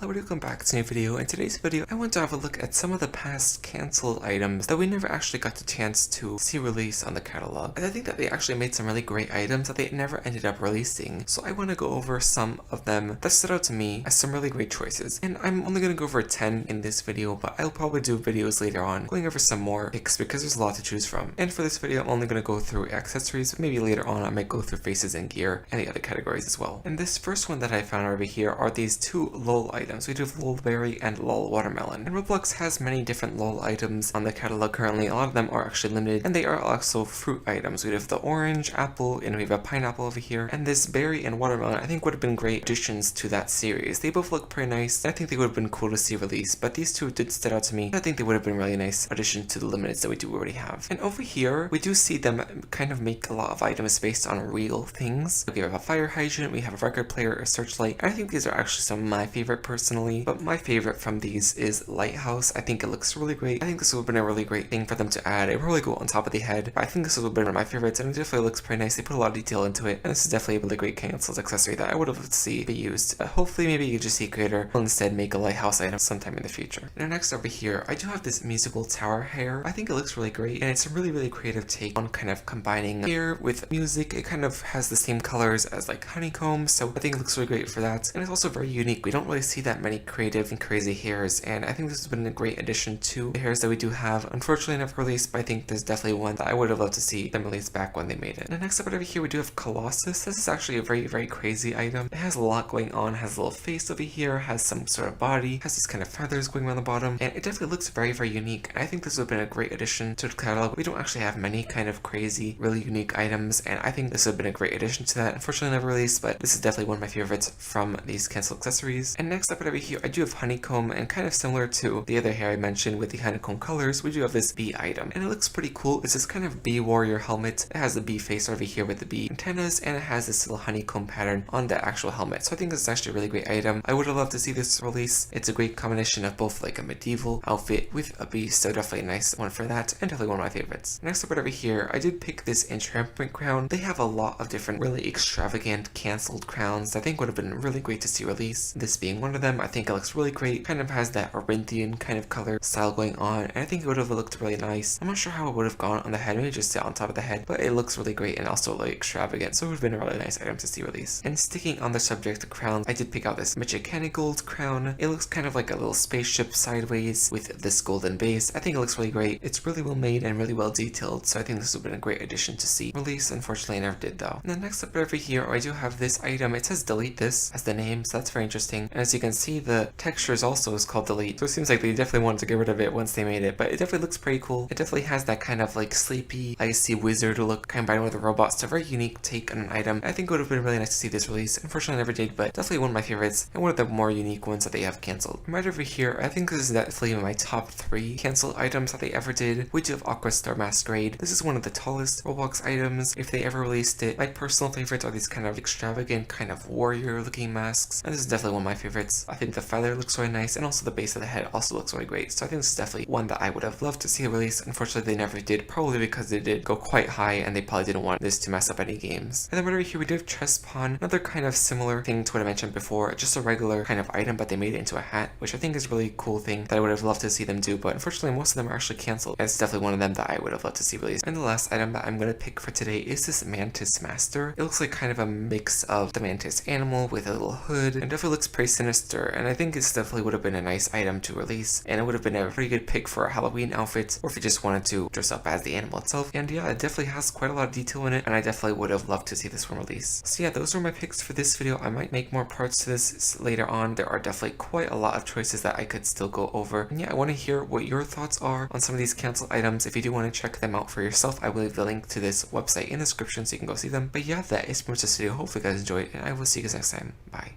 Hello, welcome back to a new video. In today's video, I want to have a look at some of the past cancelled items that we never actually got the chance to see released on the catalog. And I think that they actually made some really great items that they never ended up releasing. So I want to go over some of them that stood out to me as some really great choices. And I'm only going to go over 10 in this video, but I'll probably do videos later on going over some more picks because there's a lot to choose from. And for this video, I'm only going to go through accessories, but maybe later on I might go through faces and gear and the other categories as well. And this first one that I found over here are these two LOL items. We do have LOL Berry and LOL Watermelon. And Roblox has many different LOL items on the catalog currently. A lot of them are actually limited, and they are also fruit items. We have the orange, apple, and we have a pineapple over here. And this berry and watermelon I think would have been great additions to that series. They both look pretty nice, and I think they would have been cool to see released, but these two did stand out to me. I think they would have been really nice addition to the limiteds that we do already have. And over here, we do see them kind of make a lot of items based on real things. We have a fire hydrant, we have a record player, a searchlight, and I think these are actually some of my favorite personally, but my favorite from these is Lighthouse. I think it looks really great. I think this would have been a really great thing for them to add. It would really go on top of the head, but I think this would have been one of my favorites, and it definitely looks pretty nice. They put a lot of detail into it, and this is definitely a really great cancelled accessory that I would have loved to see be used. Hopefully maybe you just see creator will instead make a Lighthouse item sometime in the future. Now next over here, I do have this musical tower hair. I think it looks really great, and it's a really creative take on kind of combining hair with music. It kind of has the same colors as like Honeycomb, so I think it looks really great for that. And it's also very unique. We don't really see that many creative and crazy hairs, and I think this has been a great addition to the hairs that we do have. Unfortunately never released, but I think there's definitely one that I would have loved to see them release back when they made it. Now next up over here we do have Colossus. This is actually a very crazy item. It has a lot going on, has a little face over here, has some sort of body, has these kind of feathers going around the bottom, and it definitely looks very unique. I think this would have been a great addition to the catalog. We don't actually have many kind of crazy, really unique items, and I think this would have been a great addition to that. Unfortunately never released, but this is definitely one of my favorites from these cancelled accessories. And next up over here I do have Honeycomb, and kind of similar to the other hair I mentioned with the honeycomb colors, we do have this bee item, and it looks pretty cool. It's this kind of bee warrior helmet. It has the bee face over here with the bee antennas, and it has this little honeycomb pattern on the actual helmet. So I think this is actually a really great item. I would have loved to see this release. It's a great combination of both like a medieval outfit with a bee, so definitely a nice one for that, and definitely one of my favorites. Next up over here, I did pick this enchantment crown. They have a lot of different really extravagant cancelled crowns that I think would have been really great to see release. This being one of them, I think it looks really great. Kind of has that Corinthian kind of color style going on, and I think it would have looked really nice. I'm not sure how it would have gone on the head, maybe just sit on top of the head, but it looks really great and also really extravagant, so it would have been a really nice item to see release. And sticking on the subject of crowns, I did pick out this Magic Gold crown. It looks kind of like a little spaceship sideways with this golden base. I think it looks really great. It's really well made and really well detailed, so I think this would have been a great addition to see release. Unfortunately I never did though. And then next up over here I do have this item. It says delete this as the name, so that's very interesting. And as you can see, the textures also is called delete, so it seems like they definitely wanted to get rid of it once they made it, but it definitely looks pretty cool. It definitely has that kind of like sleepy, icy wizard look combined with a robot. It's a very unique take on an item. I think it would have been really nice to see this release. Unfortunately I never did, but definitely one of my favorites and one of the more unique ones that they have cancelled. Right over here, I think this is definitely my top 3 cancelled items that they ever did. We do have Aqua Star Masquerade. This is one of the tallest Roblox items if they ever released it. My personal favorites are these kind of extravagant, kind of warrior looking masks, and this is definitely one of my favorites. I think the feather looks really nice, and also the base of the head also looks really great, so I think this is definitely one that I would have loved to see release. Unfortunately they never did, probably because they did go quite high and they probably didn't want this to mess up any games. And then right over here we do have Chess Pawn, another kind of similar thing to what I mentioned before, just a regular kind of item, but they made it into a hat, which I think is a really cool thing that I would have loved to see them do, but unfortunately most of them are actually cancelled. It's definitely one of them that I would have loved to see released. And the last item that I'm going to pick for today is this Mantis Master. It looks like kind of a mix of the Mantis animal with a little hood, and definitely looks pretty sinister, and I think this definitely would have been a nice item to release, and it would have been a pretty good pick for a Halloween outfit, or if you just wanted to dress up as the animal itself. And yeah, it definitely has quite a lot of detail in it, and I definitely would have loved to see this one release. So yeah, those are my picks for this video. I might make more parts to this later on. There are definitely quite a lot of choices that I could still go over, and yeah, I want to hear what your thoughts are on some of these cancelled items. If you do want to check them out for yourself, I will leave the link to this website in the description so you can go see them. But yeah, that is pretty much this video. Hopefully you guys enjoyed, and I will see you guys next time. Bye.